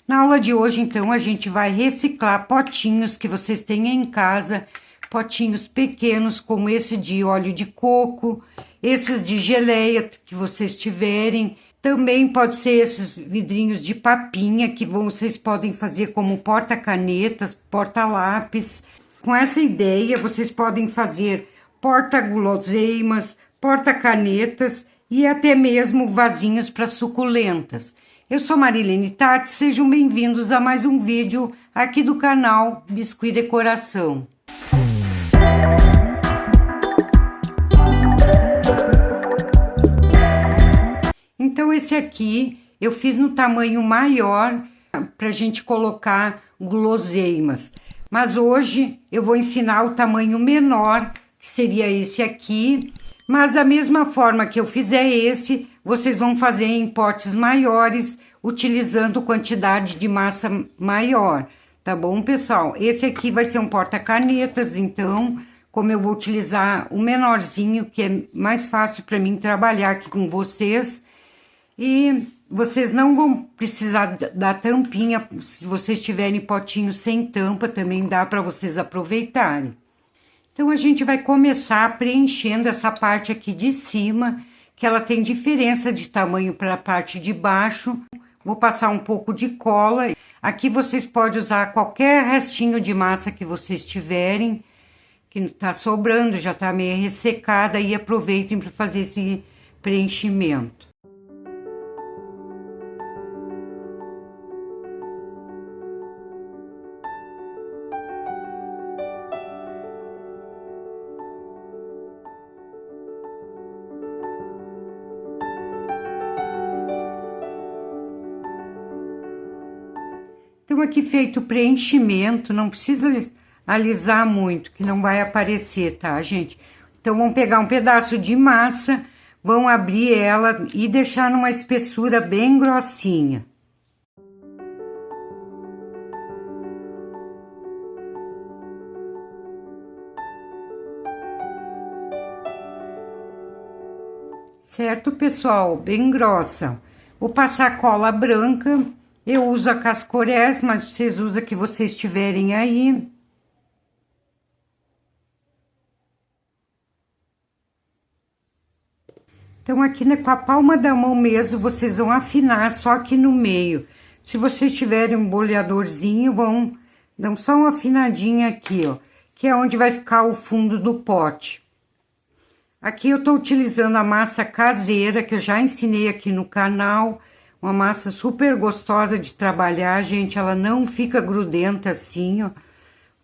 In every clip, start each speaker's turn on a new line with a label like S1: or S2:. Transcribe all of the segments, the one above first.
S1: Na aula de hoje, então, a gente vai reciclar potinhos que vocês têm em casa, potinhos pequenos, como esse de óleo de coco, esses de geleia que vocês tiverem. Também pode ser esses vidrinhos de papinha que vocês podem fazer como porta-canetas, porta-lápis. Com essa ideia, vocês podem fazer porta-guloseimas, porta-canetas e até mesmo vasinhos para suculentas. Eu sou Marilene Tati, sejam bem-vindos a mais um vídeo aqui do canal Biscuit Decoração. Então esse aqui eu fiz no tamanho maior para a gente colocar guloseimas. Mas hoje eu vou ensinar o tamanho menor, que seria esse aqui. Mas da mesma forma que eu fizer esse, vocês vão fazer em potes maiores, utilizando quantidade de massa maior, tá bom, pessoal? Esse aqui vai ser um porta-canetas, então, como eu vou utilizar o menorzinho, que é mais fácil para mim trabalhar aqui com vocês, e vocês não vão precisar da tampinha, se vocês tiverem potinho sem tampa, também dá para vocês aproveitarem. Então, a gente vai começar preenchendo essa parte aqui de cima, que ela tem diferença de tamanho para a parte de baixo. Vou passar um pouco de cola. Aqui vocês podem usar qualquer restinho de massa que vocês tiverem, que tá sobrando, já tá meio ressecada, e aproveitem para fazer esse preenchimento. Então, aqui feito o preenchimento, não precisa alisar muito, que não vai aparecer, tá, gente? Então, vamos pegar um pedaço de massa, vão abrir ela e deixar numa espessura bem grossinha. Certo, pessoal? Bem grossa. Vou passar cola branca. Eu uso a Cascorés, mas vocês usam a que vocês tiverem aí. Então, aqui com a palma da mão mesmo, vocês vão afinar só aqui no meio. Se vocês tiverem um boleadorzinho, dão só uma afinadinha aqui, ó. Que é onde vai ficar o fundo do pote. Aqui eu tô utilizando a massa caseira, que eu já ensinei aqui no canal. Uma massa super gostosa de trabalhar, gente, ela não fica grudenta assim, ó. O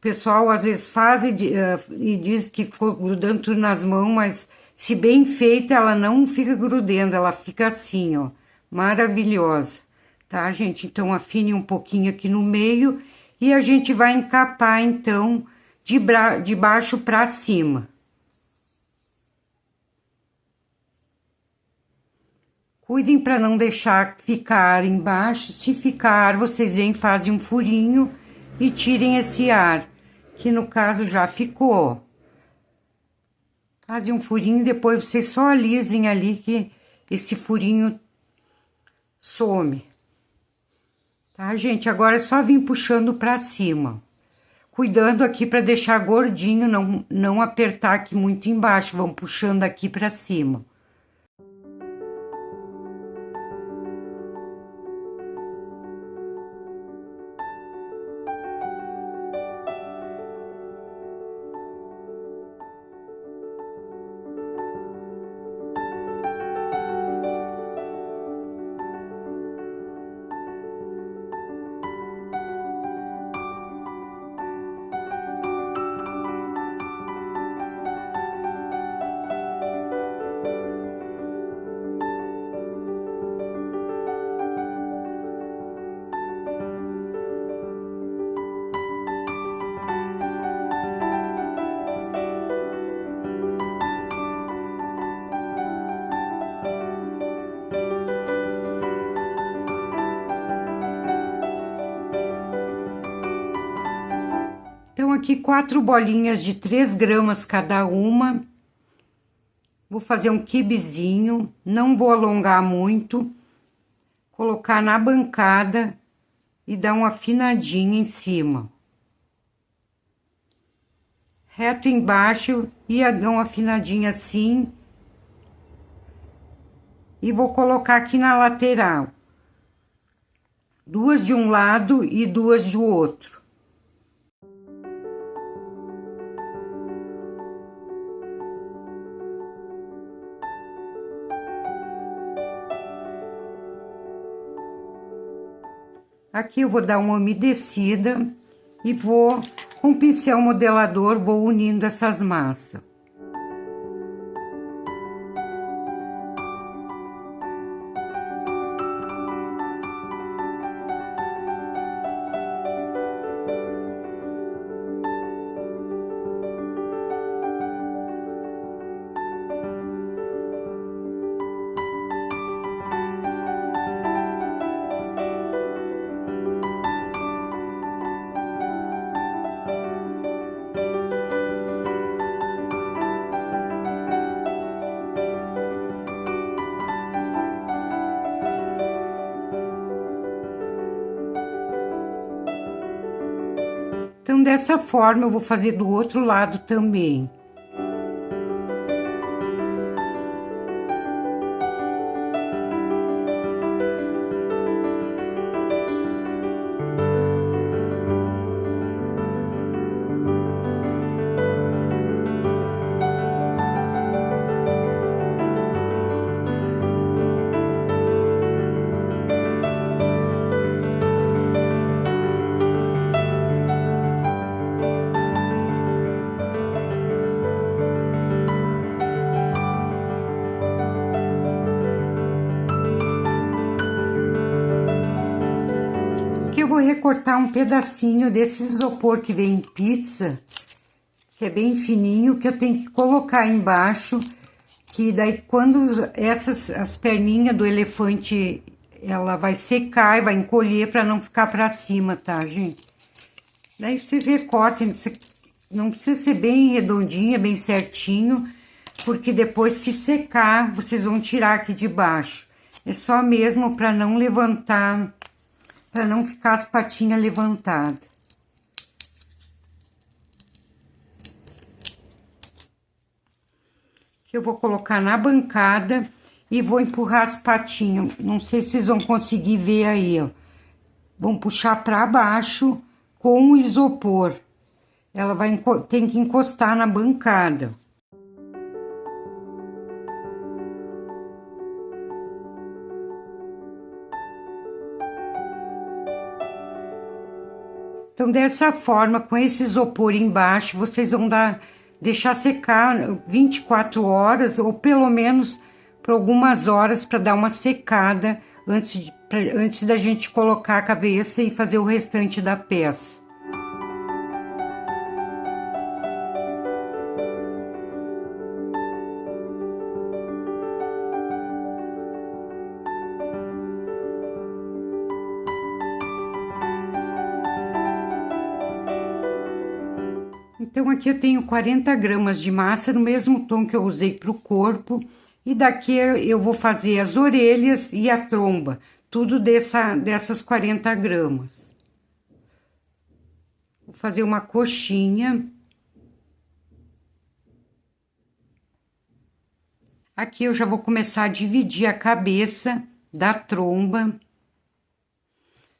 S1: pessoal às vezes faz e diz que ficou grudando tudo nas mãos, mas se bem feita, ela não fica grudenta, ela fica assim, ó, maravilhosa, tá, gente? Então, afine um pouquinho aqui no meio e a gente vai encapar, então, de baixo pra cima. Cuidem para não deixar ficar embaixo. Se ficar, vocês vêm, fazem um furinho e tirem esse ar, que no caso já ficou. Fazem um furinho e depois vocês só alisem ali que esse furinho some. Tá, gente? Agora é só vir puxando para cima. Cuidando aqui para deixar gordinho, não apertar aqui muito embaixo. Vão puxando aqui para cima. Então, aqui 4 bolinhas de 3 gramas cada uma. Vou fazer um quibezinho, não vou alongar muito. Colocar na bancada e dá uma afinadinha em cima. Reto embaixo e dá uma afinadinha assim. E vou colocar aqui na lateral. 2 de um lado e 2 do outro. Aqui eu vou dar uma umedecida e vou, com o pincel modelador, vou unindo essas massas. Então, dessa forma, eu vou fazer do outro lado também. Eu vou recortar um pedacinho desse isopor que vem em pizza, que é bem fininho, que eu tenho que colocar embaixo, que daí quando as perninhas do elefante, ela vai secar e vai encolher para não ficar para cima, tá, gente? Daí vocês recortem, não precisa ser bem redondinha, bem certinho, porque depois que secar, vocês vão tirar aqui de baixo. É só mesmo para não levantar, para não ficar as patinhas levantadas. Eu vou colocar na bancada e vou empurrar as patinhas. Não sei se vocês vão conseguir ver aí, ó. Vão puxar para baixo com o isopor. Ela tem que encostar na bancada. Então, dessa forma, com esse isopor embaixo, vocês vão deixar secar 24 horas, ou pelo menos por algumas horas, para dar uma secada antes da gente colocar a cabeça e fazer o restante da peça. Então, aqui eu tenho 40 gramas de massa, no mesmo tom que eu usei para o corpo. E daqui eu vou fazer as orelhas e a tromba, tudo dessas 40 gramas. Vou fazer uma coxinha. Aqui eu já vou começar a dividir a cabeça da tromba,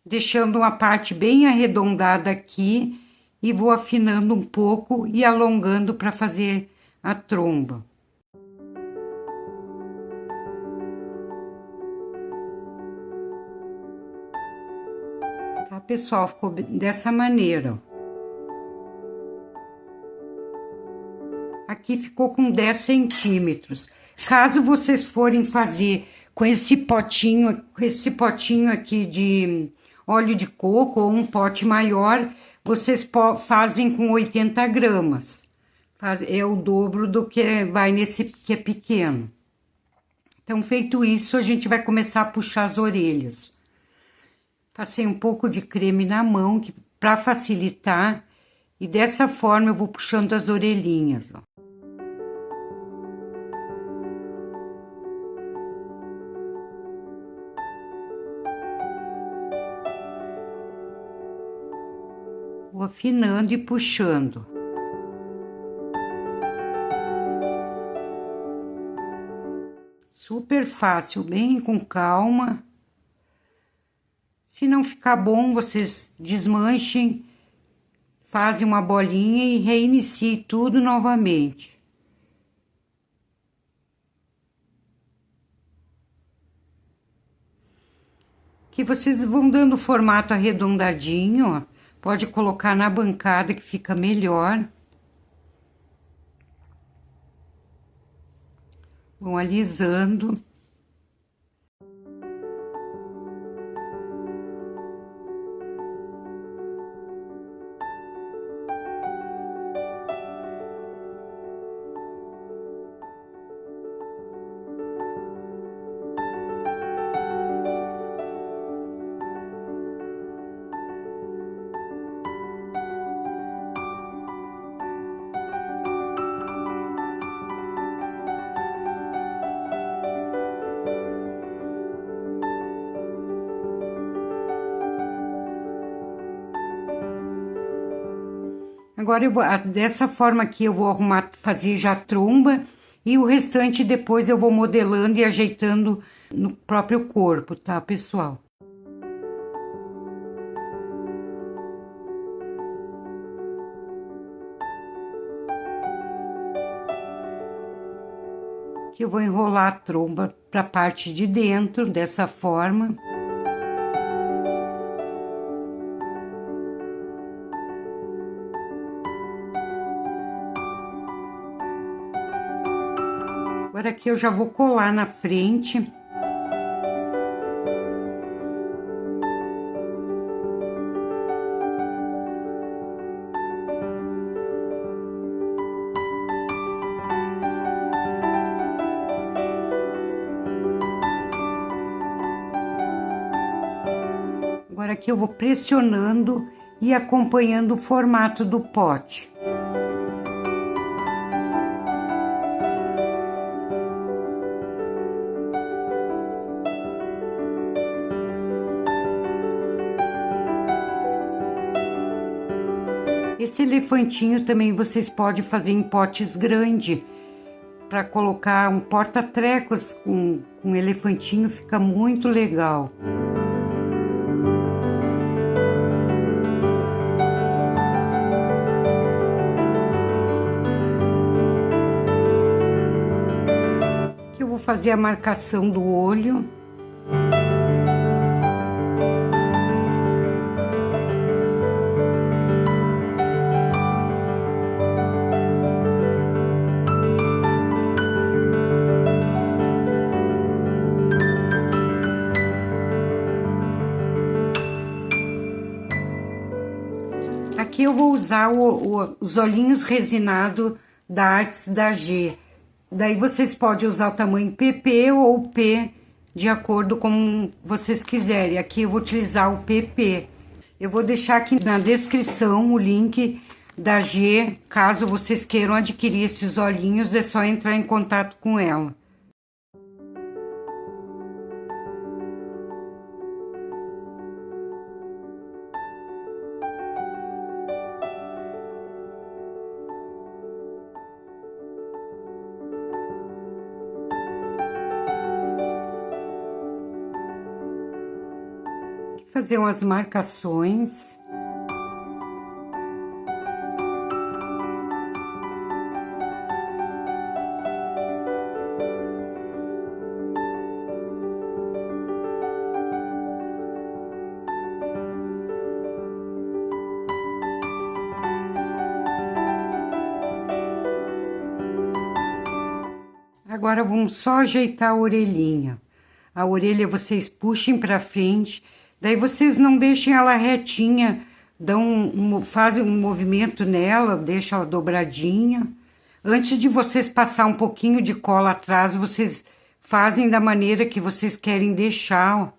S1: deixando uma parte bem arredondada aqui. E vou afinando um pouco e alongando para fazer a tromba. Tá, pessoal? Ficou dessa maneira. Aqui ficou com 10 centímetros. Caso vocês forem fazer com esse potinho aqui de óleo de coco ou um pote maior, vocês fazem com 80 gramas. É o dobro do que vai nesse que é pequeno. Então, feito isso, a gente vai começar a puxar as orelhas. Passei um pouco de creme na mão para facilitar. E dessa forma eu vou puxando as orelhinhas, ó. Vou afinando e puxando. Super fácil, bem com calma. Se não ficar bom, vocês desmanchem, fazem uma bolinha e reiniciem tudo novamente. Aqui vocês vão dando formato arredondadinho, ó. Pode colocar na bancada que fica melhor. Vão alisando. Agora, dessa forma aqui, eu vou arrumar, fazer já tromba, e o restante depois eu vou modelando e ajeitando no próprio corpo, tá, pessoal? Aqui eu vou enrolar a tromba pra parte de dentro, dessa forma. Agora aqui eu já vou colar na frente. Agora aqui eu vou pressionando e acompanhando o formato do pote. Esse elefantinho também vocês podem fazer em potes grandes, para colocar um porta-trecos com elefantinho, fica muito legal. Aqui eu vou fazer a marcação do olho. Aqui eu vou usar os olhinhos resinados da Artes da G. Daí vocês podem usar o tamanho PP ou P, de acordo com vocês quiserem. Aqui eu vou utilizar o PP. Eu vou deixar aqui na descrição o link da G, caso vocês queiram adquirir esses olhinhos, é só entrar em contato com ela. Fazer umas marcações. Agora vamos só ajeitar a orelhinha. A orelha vocês puxem para frente. Daí vocês não deixem ela retinha, fazem um movimento nela, deixam ela dobradinha. Antes de vocês passar um pouquinho de cola atrás, vocês fazem da maneira que vocês querem deixar, ó.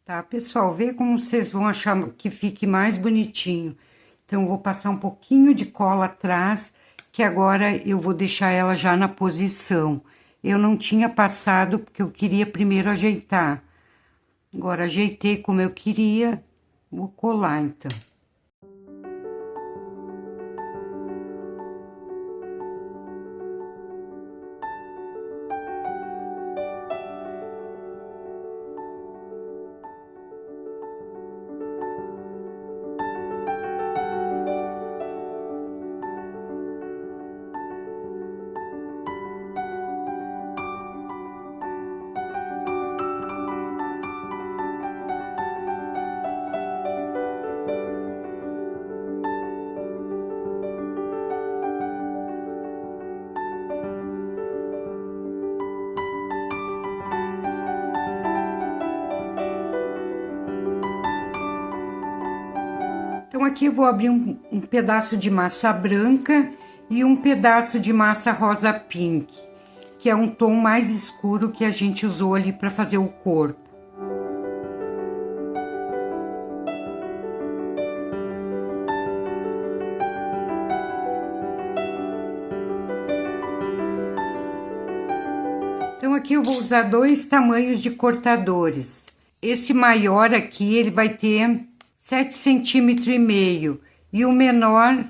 S1: Tá, pessoal? Vê como vocês vão achar que fique mais bonitinho. Então, eu vou passar um pouquinho de cola atrás, que agora eu vou deixar ela já na posição. Eu não tinha passado, porque eu queria primeiro ajeitar. Agora, ajeitei como eu queria, Vou colar, então. Então, aqui eu vou abrir um pedaço de massa branca e um pedaço de massa rosa pink, que é um tom mais escuro que a gente usou ali para fazer o corpo. Então, aqui eu vou usar 2 tamanhos de cortadores. Esse maior aqui, ele vai ter 7,5 centímetros e o menor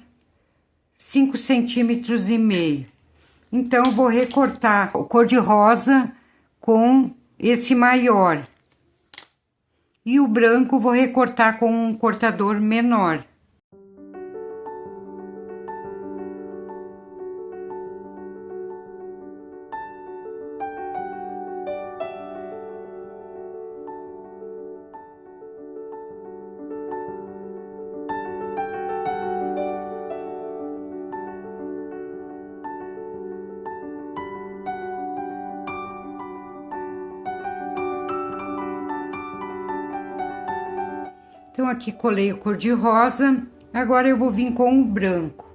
S1: 5,5 centímetros. Então, eu vou recortar o cor-de-rosa com esse maior. E o branco vou recortar com um cortador menor. Então, aqui colei o cor-de-rosa, agora eu vou vir com o branco.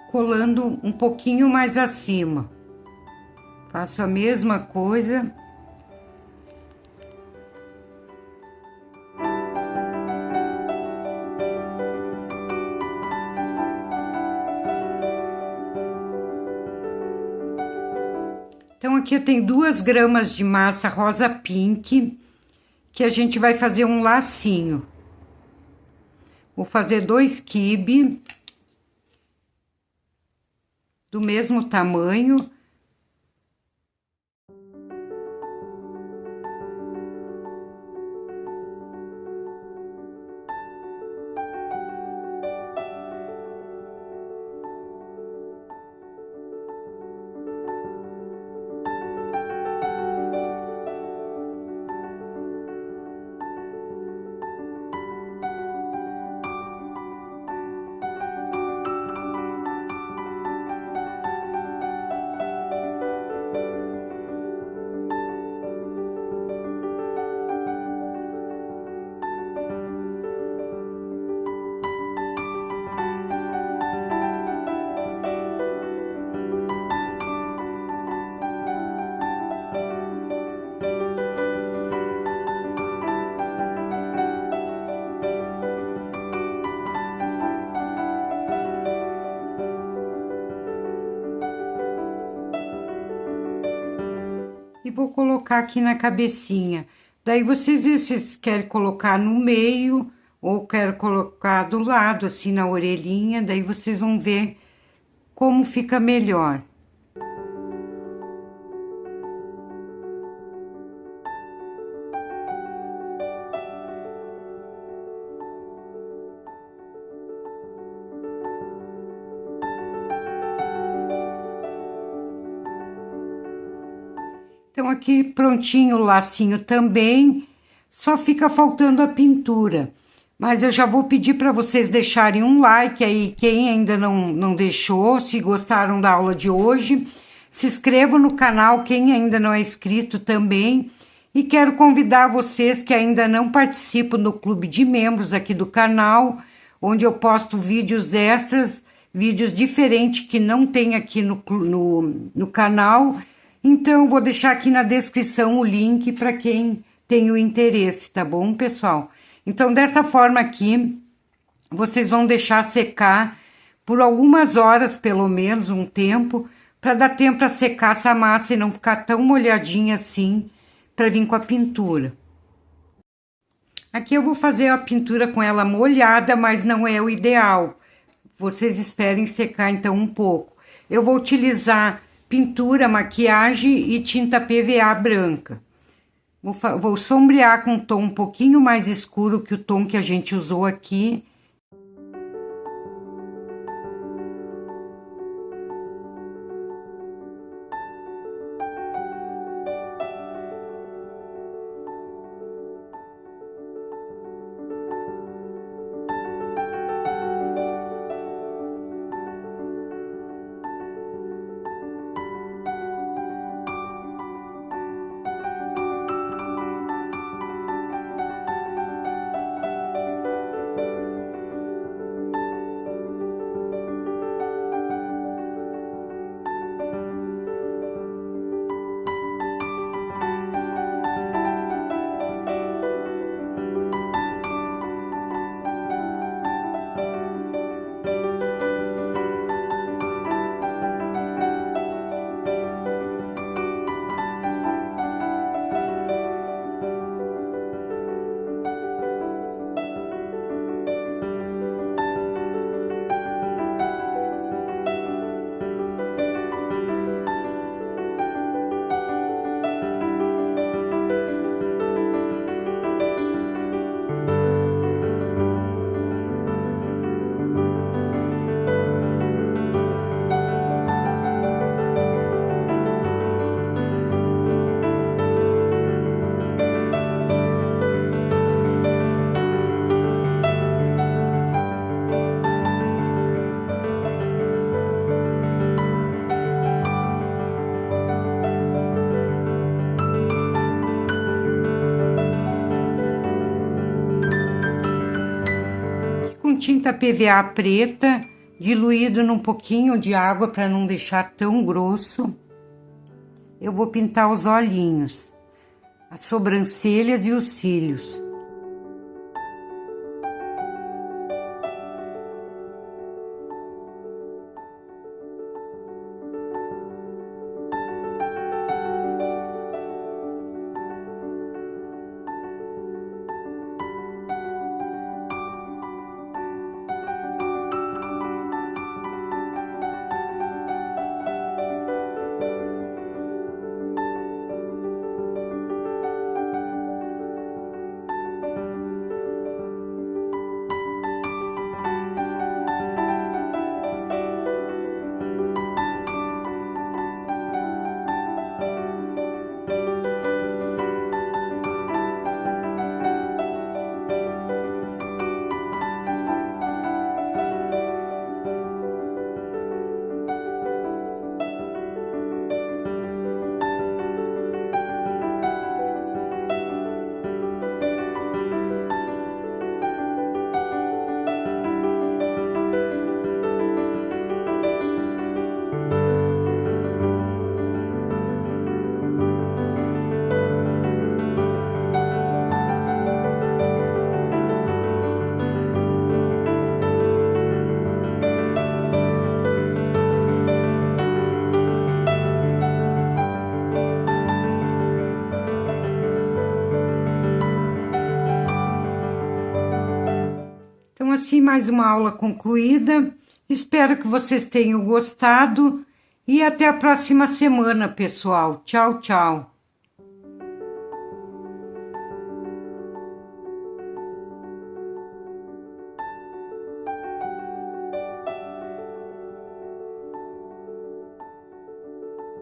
S1: Colando um pouquinho mais acima. Faço a mesma coisa. Então, aqui eu tenho 2 gramas de massa rosa pink, que a gente vai fazer um lacinho. Vou fazer 2 quibe do mesmo tamanho. E vou colocar aqui na cabecinha. Daí, vocês veem se vocês querem colocar no meio ou querem colocar do lado, assim, na orelhinha. Daí, vocês vão ver como fica melhor. Então, aqui prontinho o lacinho também, só fica faltando a pintura. Mas eu já vou pedir para vocês deixarem um like aí, quem ainda não deixou, se gostaram da aula de hoje. Se inscrevam no canal, quem ainda não é inscrito também. E quero convidar vocês que ainda não participam do clube de membros aqui do canal, onde eu posto vídeos extras, vídeos diferentes que não tem aqui no canal. Então, vou deixar aqui na descrição o link para quem tem o interesse, tá bom, pessoal? Então, dessa forma aqui, vocês vão deixar secar por algumas horas, pelo menos, um tempo, para dar tempo para secar essa massa e não ficar tão molhadinha assim, para vir com a pintura. Aqui eu vou fazer a pintura com ela molhada, mas não é o ideal. Vocês esperem secar então um pouco. Eu vou utilizar pintura, maquiagem e tinta PVA branca. Vou sombrear com um tom um pouquinho mais escuro que o tom que a gente usou aqui. Com tinta PVA preta, diluído num pouquinho de água para não deixar tão grosso. Eu vou pintar os olhinhos, as sobrancelhas e os cílios. Então, assim, mais uma aula concluída. Espero que vocês tenham gostado e até a próxima semana, pessoal. Tchau, tchau.